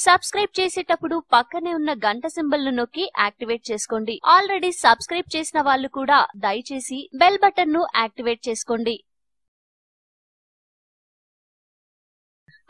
Subscribe చేసేటప్పుడు పక్కనే ఉన్న గంట సింబల్ ను నొక్కి యాక్టివేట్ చేసుకోండి. ఆల్రెడీ సబ్స్క్రైబ్ చేసిన వాళ్ళు కూడా దయచేసి బెల్ బటన్ ను యాక్టివేట్ చేసుకోండి.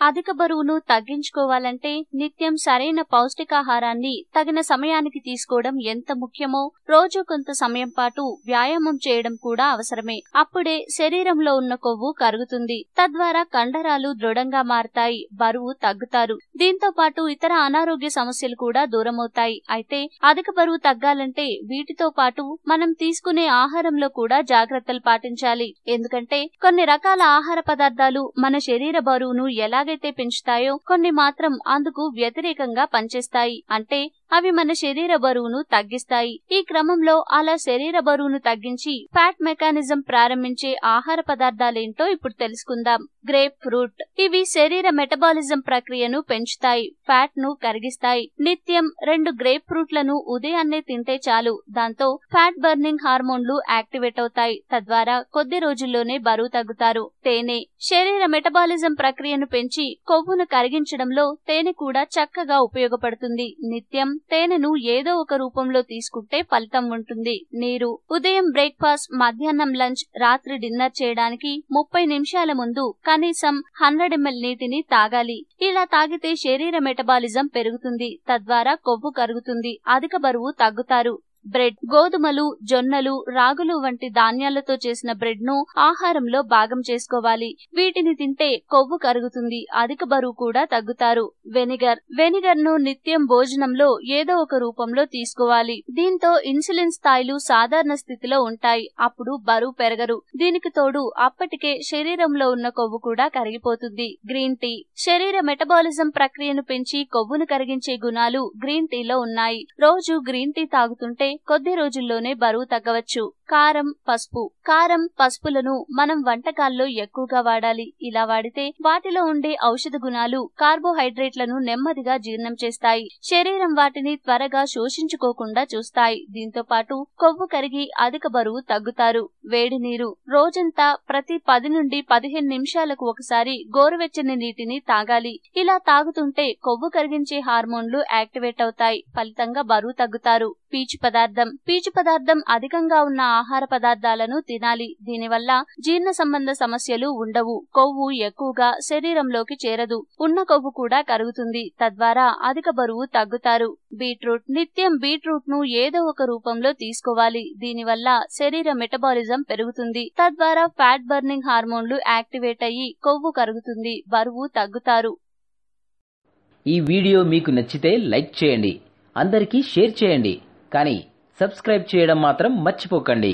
అధిక బరువును తగ్గించుకోవాలంటే నిత్యం సరైన పౌష్టికాహారాన్ని తగిన సమయానికి తీసుకోవడం ఎంత ముఖ్యమో రోజు కొంత సమయం పాటు వ్యాయామం చేయడం కూడా అవసరమే. అప్పుడే శరీరంలో ఉన్న కొవ్వు కరుగుతుంది. తద్వారా కండరాలు దృఢంగా మారతాయి, బరువు తగ్గుతారు. దీంతో పాటు ఇతర అనారోగ్య సమస్యలు కూడా దూరమవుతాయి. అయితే అధిక బరువు తగ్గాలంటే వీటితో పాటు మనం తీసుకునే ఆహారంలో కూడా జాగ్రత్తలు పాటించాలి. ఎందుకంటే కొన్ని రకాల ఆహార పదార్థాలు మన శరీర బరువును ఎలాగైతే పెంచుతాయో కొన్ని మాత్రం అందుకు వ్యతిరేకంగా పనిచేస్తాయి. అంటే అవి మన శరీర బరువును తగ్గిస్తాయి. ఈ క్రమంలో అలా శరీర బరువును తగ్గించి ఫ్యాట్ మెకానిజం ప్రారంభించే ఆహార పదార్థాలేంటో ఇప్పుడు తెలుసుకుందాం. Grape fruit. ఇవి శరీర మెటబాలిజం ప్రక్రియను పెంచుతాయి, ఫ్యాట్ ను కరిగిస్తాయి. నిత్యం 2 గ్రేప్ ఫ్రూట్లను ఉదయాన్నే తింటే చాలు. దాంతో ఫ్యాట్ బర్నింగ్ హార్మోన్లు యాక్టివేట్ అవుతాయి. తద్వారా కొద్ది రోజుల్లోనే బరువు తగ్గుతారు. తేనె. శరీర మెటబాలిజం ప్రక్రియను పెంచి కొవ్వును కరిగించడంలో తేనె కూడా చక్కగా ఉపయోగపడుతుంది. నిత్యం తేనెను ఏదో ఒక రూపంలో తీసుకుంటే ఫలితం ఉంటుంది. నీరు. ఉదయం బ్రేక్ఫాస్ట్, మధ్యాహ్నం లంచ్, రాత్రి డిన్నర్ చేయడానికి 30 నిమిషాల ముందు కనీసం 100 ml నీటిని తాగాలి. ఇలా తాగితే శరీర మెటబాలిజం పెరుగుతుంది. తద్వారా కొవ్వు కరుగుతుంది, అధిక బరువు తగ్గుతారు. బ్రెడ్. గోధుమలు, జొన్నలు, రాగులు వంటి ధాన్యాలతో చేసిన బ్రెడ్ ను ఆహారంలో భాగం చేసుకోవాలి. వీటిని తింటే కొవ్వు కరుగుతుంది, అధిక బరువు కూడా తగ్గుతారు. వెనిగర్. వెనిగర్ ను నిత్యం భోజనంలో ఏదో ఒక రూపంలో తీసుకోవాలి. దీంతో ఇన్సులిన్ స్థాయిలు సాధారణ స్థితిలో ఉంటాయి. అప్పుడు బరువు పెరగరు. దీనికి తోడు అప్పటికే శరీరంలో ఉన్న కొవ్వు కూడా కరిగిపోతుంది. Green tea. శరీర మెటబాలిజం ప్రక్రియను పెంచి కొవ్వును కరిగించే గుణాలు గ్రీన్ టీలో ఉన్నాయి. రోజు గ్రీన్ టీ తాగుతుంటే కొద్ది రోజుల్లోనే బరువు తగ్గవచ్చు. కారం, పసుపు. కారం, పసుపులను మనం వంటకాల్లో ఎక్కువగా వాడాలి. ఇలా వాడితే వాటిలో ఉండే ఔషధ గుణాలు కార్బోహైడ్రేట్లను నెమ్మదిగా జీర్ణం చేస్తాయి. శరీరం వాటిని త్వరగా శోషించుకోకుండా చూస్తాయి. దీంతో పాటు కొవ్వు కరిగి అధిక బరువు తగ్గుతారు. వేడి నీరు. రోజంతా ప్రతి 10 నుండి 15 నిమిషాలకు ఒకసారి గోరువెచ్చని నీటిని తాగాలి. ఇలా తాగుతుంటే కొవ్వు కరిగించే హార్మోన్లు యాక్టివేట్ అవుతాయి. ఫలితంగా బరువు తగ్గుతారు. పీచు పదార్థం. పీచు పదార్థం అధికంగా ఉన్న ఆహార పదార్థాలను తినాలి. దీనివల్ల జీర్ణ సంబంధ సమస్యలు ఉండవు. కొవ్వు ఎక్కువగా శరీరంలోకి చేరదు. ఉన్న కొవ్వు కూడా కరుగుతుంది. తద్వారా అధిక బరువు తగ్గుతారు. బీట్రూట్. నిత్యం బీట్రూట్ ను ఏదో ఒక రూపంలో తీసుకోవాలి. దీనివల్ల శరీర మెటబాలిజం పెరుగుతుంది. తద్వారా ఫ్యాట్ బర్నింగ్ హార్మోన్లు యాక్టివేట్ అయ్యి కొవ్వు కరుగుతుంది, బరువు తగ్గుతారు. ఈ వీడియో మీకు నచ్చితే లైక్ చేయండి, అందరికీ షేర్ చేయండి, కానీ సబ్స్క్రైబ్ చేయడం మాత్రం మర్చిపోకండి.